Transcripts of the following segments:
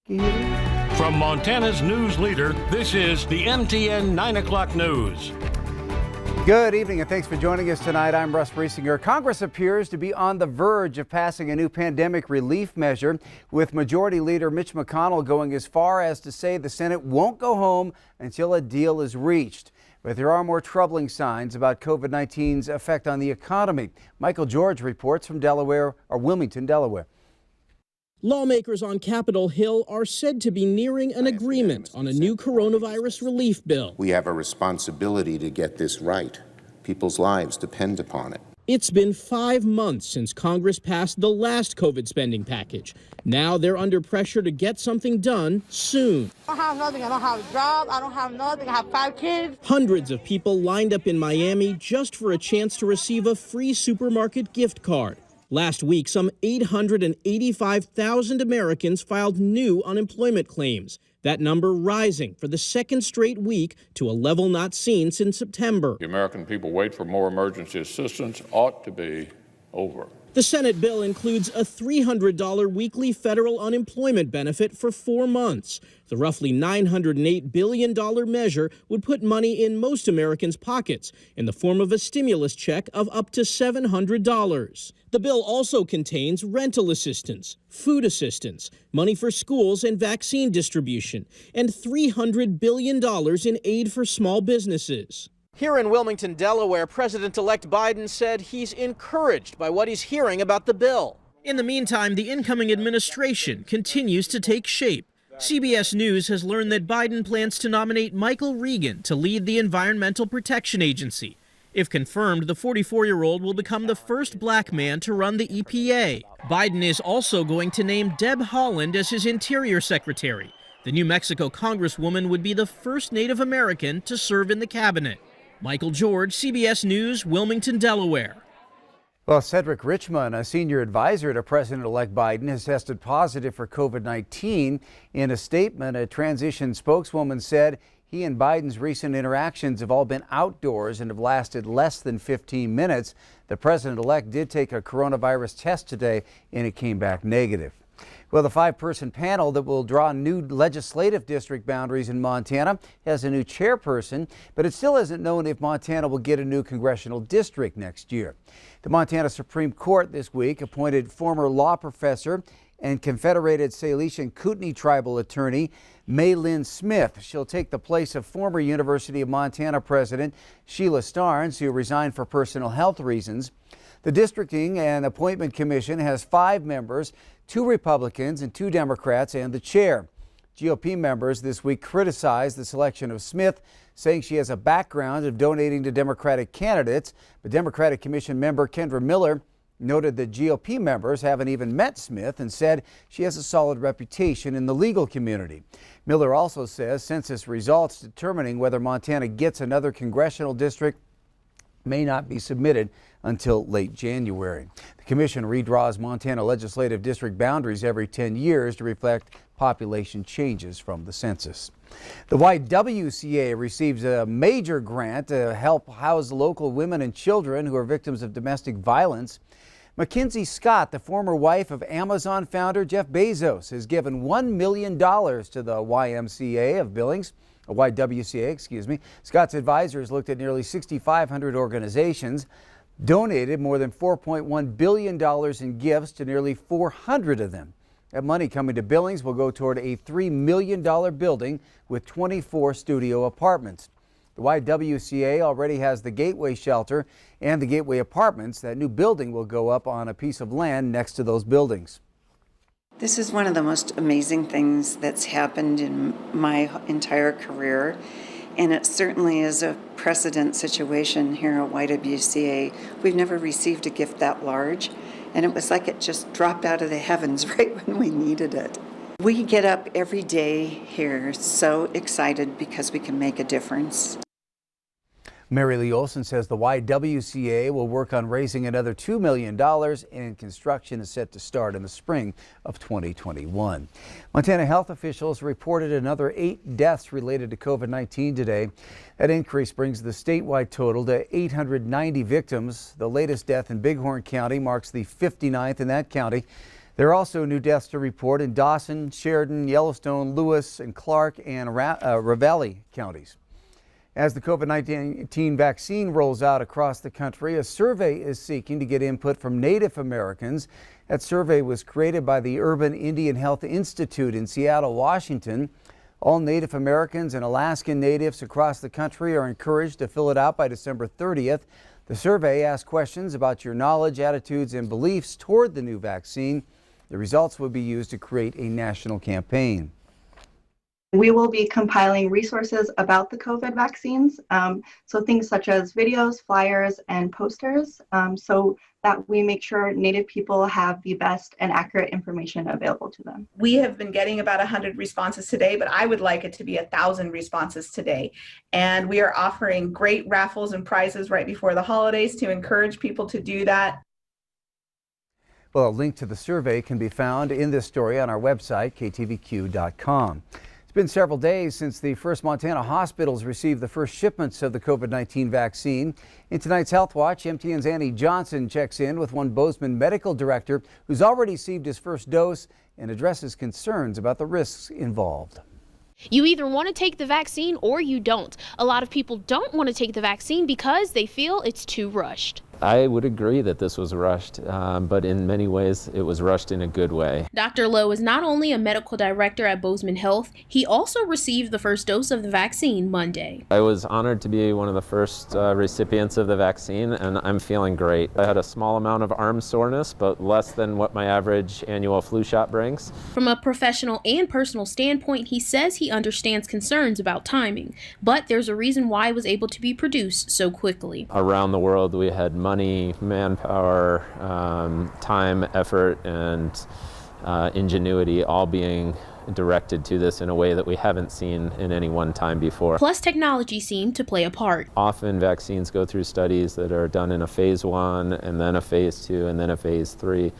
From Montana's news leader, this is the MTN 9 o'clock news. Good evening and thanks for joining us tonight. I'm Russ Riesinger. Congress appears to be on the verge of passing a new pandemic relief measure, with Majority Leader Mitch McConnell going as far as to say the Senate won't go home until a deal is reached. But there are more troubling signs about COVID-19's effect on the economy. Michael George reports from Wilmington, Delaware. Lawmakers on Capitol Hill are said to be nearing an agreement on a new coronavirus relief bill. We have a responsibility to get this right. People's lives depend upon it. It's been 5 months since Congress passed the last COVID spending package. Now they're under pressure to get something done soon. I don't have nothing. I don't have a job. I don't have nothing. I have 5 kids. Hundreds of people lined up in Miami just for a chance to receive a free supermarket gift card. Last week, some 885,000 Americans filed new unemployment claims. That number rising for the second straight week to a level not seen since September. The American people wait for more emergency assistance ought to be over. The Senate bill includes a $300 weekly federal unemployment benefit for 4 months. The roughly $908 billion measure would put money in most Americans' pockets in the form of a stimulus check of up to $700. The bill also contains rental assistance, food assistance, money for schools and vaccine distribution, and $300 billion in aid for small businesses. Here in Wilmington, Delaware, President-elect Biden said he's encouraged by what he's hearing about the bill. In the meantime, the incoming administration continues to take shape. CBS News has learned that Biden plans to nominate Michael Regan to lead the Environmental Protection Agency. If confirmed, the 44-year-old will become the first black man to run the EPA. Biden is also going to name Deb Haaland as his Interior Secretary. The New Mexico Congresswoman would be the first Native American to serve in the cabinet. Michael George, CBS News, Wilmington, Delaware. Well, Cedric Richmond, a senior advisor to President-elect Biden, has tested positive for COVID-19. In a statement, a transition spokeswoman said he and Biden's recent interactions have all been outdoors and have lasted less than 15 minutes. The president-elect did take a coronavirus test today, and it came back negative. Well, the 5-person panel that will draw new legislative district boundaries in Montana has a new chairperson, but it still isn't known if Montana will get a new congressional district next year. The Montana Supreme Court this week appointed former law professor and Confederated Salish and Kootenai tribal attorney May Lynn Smith. She'll take the place of former University of Montana president Sheila Starnes, who resigned for personal health reasons. The Districting and Appointment Commission has 5 members, 2 Republicans and 2 Democrats, and the chair. GOP members this week criticized the selection of Smith, saying she has a background of donating to Democratic candidates. But Democratic Commission member Kendra Miller noted that GOP members haven't even met Smith and said she has a solid reputation in the legal community. Miller also says census results determining whether Montana gets another congressional district may not be submitted until late January. The commission redraws Montana legislative district boundaries every 10 years to reflect population changes from the census. The YWCA receives a major grant to help house local women and children who are victims of domestic violence. Mackenzie Scott, the former wife of Amazon founder Jeff Bezos, has given $1 million to the YWCA of Billings. Scott's advisors looked at nearly 6,500 organizations, donated more than $4.1 billion in gifts to nearly 400 of them. That money coming to Billings will go toward a $3 million building with 24 studio apartments. The YWCA already has the Gateway Shelter and the Gateway Apartments. That new building will go up on a piece of land next to those buildings. This is one of the most amazing things that's happened in my entire career, and it certainly is a precedent situation here at YWCA. We've never received a gift that large, and it was like it just dropped out of the heavens right when we needed it. We get up every day here so excited because we can make a difference. Mary Lee Olson says the YWCA will work on raising another $2 million, and construction is set to start in the spring of 2021. Montana health officials reported another 8 deaths related to COVID-19 today. That increase brings the statewide total to 890 victims. The latest death in Bighorn County marks the 59th in that county. There are also new deaths to report in Dawson, Sheridan, Yellowstone, Lewis, and Clark and Ravalli counties. As the COVID-19 vaccine rolls out across the country, a survey is seeking to get input from Native Americans. That survey was created by the Urban Indian Health Institute in Seattle, Washington. All Native Americans and Alaskan Natives across the country are encouraged to fill it out by December 30th. The survey asks questions about your knowledge, attitudes, and beliefs toward the new vaccine. The results will be used to create a national campaign. We will be compiling resources about the COVID vaccines, so things such as videos, flyers, and posters, so that we make sure Native people have the best and accurate information available to them. We have been getting about 100 responses today, but I would like it to be 1,000 responses today. And we are offering great raffles and prizes right before the holidays to encourage people to do that. Well, a link to the survey can be found in this story on our website, ktvq.com. It's been several days since the first Montana hospitals received the first shipments of the COVID-19 vaccine. In tonight's Health Watch, MTN's Annie Johnson checks in with one Bozeman medical director who's already received his first dose and addresses concerns about the risks involved. You either want to take the vaccine or you don't. A lot of people don't want to take the vaccine because they feel it's too rushed. I would agree that this was rushed, but in many ways it was rushed in a good way. Dr. Lowe is not only a medical director at Bozeman Health, he also received the first dose of the vaccine Monday. I was honored to be one of the first recipients of the vaccine, and I'm feeling great. I had a small amount of arm soreness, but less than what my average annual flu shot brings. From a professional and personal standpoint, he says he understands concerns about timing, but there's a reason why it was able to be produced so quickly. Around the world, we had money, manpower, time, effort, and ingenuity all being directed to this in a way that we haven't seen in any one time before. Plus, technology seemed to play a part. Often vaccines go through studies that are done in a phase 1 and then a phase 2 and then a phase 3.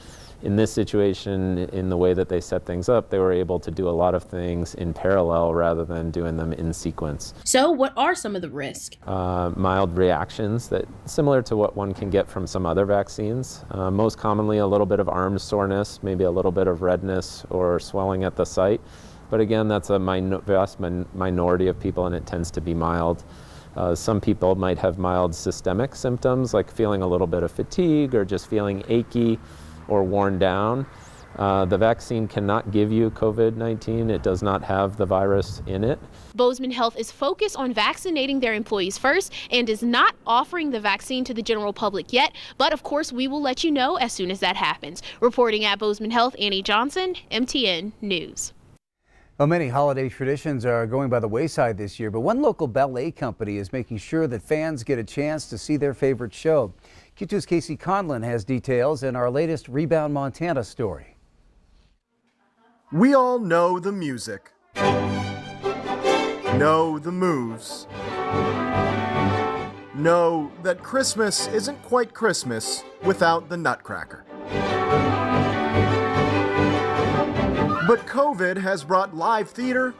In this situation, in the way that they set things up, they were able to do a lot of things in parallel rather than doing them in sequence. So what are some of the risks? Mild reactions that similar to what one can get from some other vaccines. Most commonly a little bit of arm soreness, maybe a little bit of redness or swelling at the site. But again, that's a vast minority of people, and it tends to be mild. Some people might have mild systemic symptoms like feeling a little bit of fatigue or just feeling achy or worn down. The vaccine cannot give you COVID-19. It does not have the virus in it. Bozeman Health is focused on vaccinating their employees first and is not offering the vaccine to the general public yet. But of course, we will let you know as soon as that happens. Reporting at Bozeman Health, Annie Johnson, MTN News. Well, many holiday traditions are going by the wayside this year, but one local ballet company is making sure that fans get a chance to see their favorite show. Q2's Casey Conlon has details in our latest Rebound Montana story. We all know the music, know the moves, know that Christmas isn't quite Christmas without the Nutcracker. But COVID has brought live theater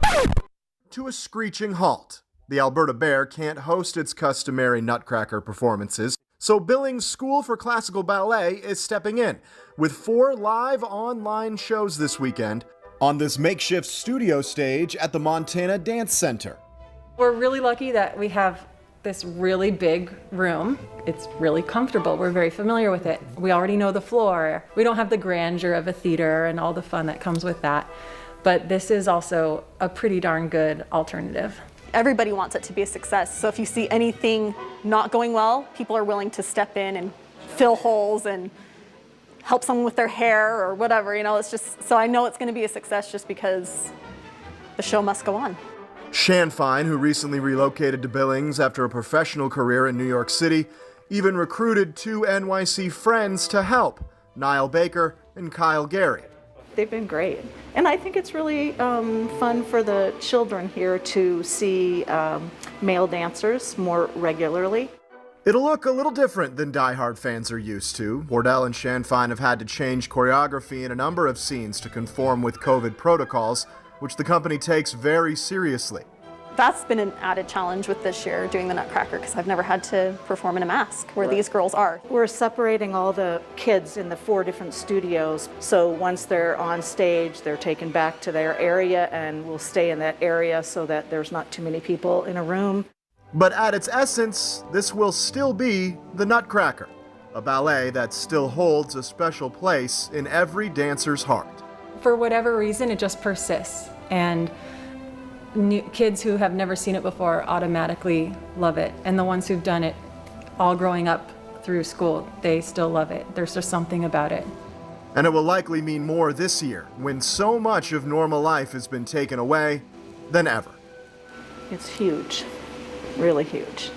to a screeching halt. The Alberta Bear can't host its customary Nutcracker performances, so Billings School for Classical Ballet is stepping in with 4 live online shows this weekend on this makeshift studio stage at the Montana Dance Center. We're really lucky that we have this really big room. It's really comfortable. We're very familiar with it. We already know the floor. We don't have the grandeur of a theater and all the fun that comes with that. But this is also a pretty darn good alternative. Everybody wants it to be a success. So if you see anything not going well, people are willing to step in and fill holes and help someone with their hair or whatever. You know, it's just, so I know it's going to be a success just because the show must go on. Shan Fine, who recently relocated to Billings after a professional career in New York City, even recruited 2 NYC friends to help, Niall Baker and Kyle Gary. They've been great. And I think it's really fun for the children here to see male dancers more regularly. It'll look a little different than diehard fans are used to. Wardell and Shan Fine have had to change choreography in a number of scenes to conform with COVID protocols, which the company takes very seriously. That's been an added challenge with this year doing the Nutcracker because I've never had to perform in a mask where these girls are. We're separating all the kids in the 4 different studios. So once they're on stage, they're taken back to their area and we'll stay in that area so that there's not too many people in a room. But at its essence, this will still be the Nutcracker, a ballet that still holds a special place in every dancer's heart. For whatever reason, it just persists. And kids who have never seen it before automatically love it. And the ones who've done it all growing up through school, they still love it. There's just something about it. And it will likely mean more this year when so much of normal life has been taken away than ever. It's huge, really huge.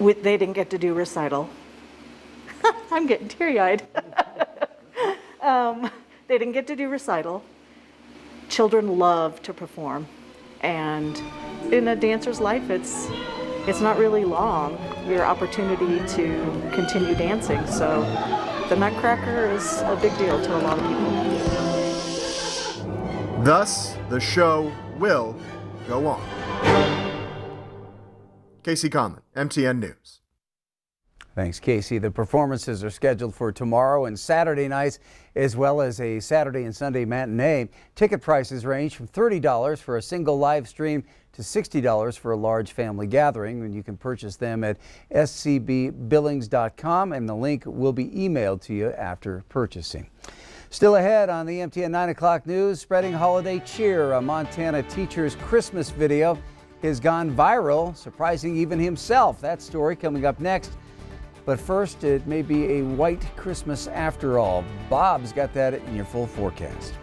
They didn't get to do recital. I'm getting teary-eyed. They didn't get to do recital. Children love to perform, and in a dancer's life, it's not really long, your opportunity to continue dancing. So the Nutcracker is a big deal to a lot of people. Thus, the show will go on. Casey Conlon, MTN News. Thanks, Casey. The performances are scheduled for tomorrow and Saturday nights, as well as a Saturday and Sunday matinee. Ticket prices range from $30 for a single live stream to $60 for a large family gathering, and you can purchase them at scbbillings.com, and the link will be emailed to you after purchasing. Still ahead on the MTN 9 o'clock news, spreading holiday cheer. A Montana teacher's Christmas video has gone viral, surprising even himself. That story coming up next. But first, it may be a white Christmas after all. Bob's got that in your full forecast.